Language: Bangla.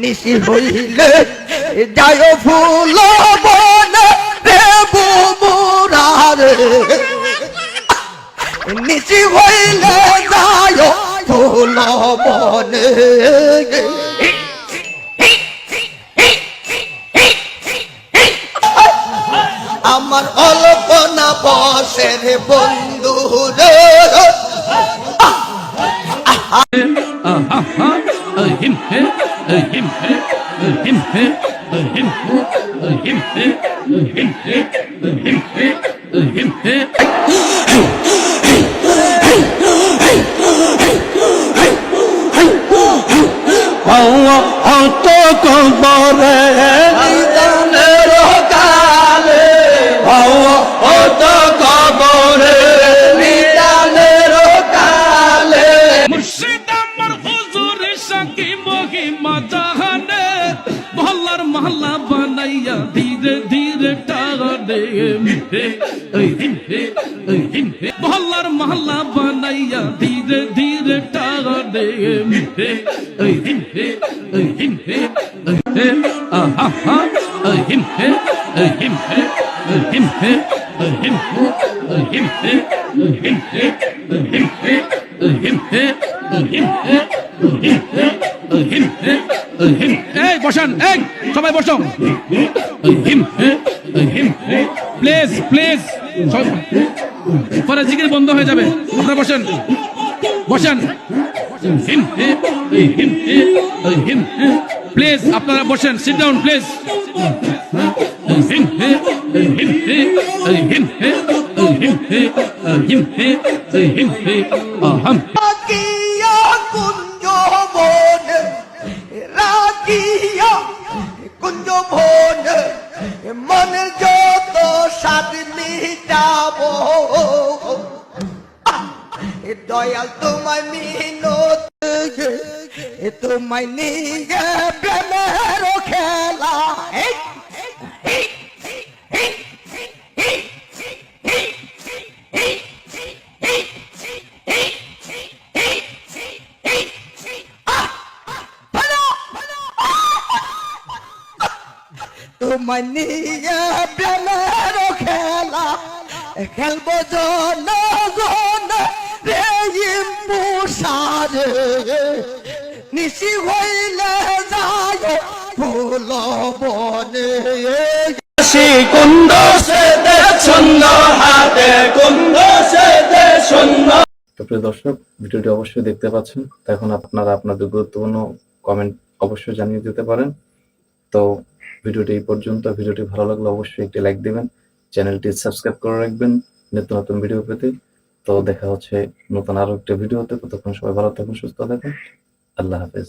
নিশি হইলে যায় ফুল বনে রে বুমুরারে নিশি হইলে যায় ফুল বনে আমার অল্পনা বসের বন্ধু রে অত কবরে নিদানের কালে অত কবরে নিদানের কালে মুর্শিদ আমার হুজুর সাকি মহিমা জাহানে মহল্লার মহল্লা বানাইয়া ধীরে ধীরে টানে মহল্লার মহল্লা বানাইয়া ধীরে ধীরে টানে এই বসান, এই সবাই বসো, প্লিজ প্লিজ, পরে জিকির বন্ধ হয়ে যাবে, আপনারা বসেন বসেন, প্লিজ আপনারা বসেন, সিট ডাউন প্লিজ। রাখিয়া কুঞ্জ বনে রাখিয়া কুঞ্জ বনে মনের যত স্বাদ মিটাবো দয়াল তোমায় মিনত তোমায় নিয়ে প্রেমের খেলা তোমায় নিয়ে প্রেমের খেলা খেলবো জন জন রে মুসারে নিশি হইলে যায় ফুল বনে কুন্দ সে দে ছন্দ হাতে কুন্দ সে দে ছন্দ। তো প্রিয় দর্শক, ভিডিওটি অবশ্যই দেখতে পাচ্ছেন। তো এখন আপনারা আপনাদের গুরুত্বপূর্ণ কমেন্ট অবশ্যই জানিয়ে দিতে পারেন। তো ভিডিওটি এই পর্যন্ত। ভিডিওটি ভালো লাগলে অবশ্যই একটি লাইক দিবেন, চ্যানেলটি সাবস্ক্রাইব করে রাখবেন নিত্য নতুন ভিডিও পেতে। তো দেখা হচ্ছে নতুন আরো একটা ভিডিওতে। ততক্ষণ সবাই ভালো থাকুন, সুস্থ থাকুন। আল্লাহ হাফেজ।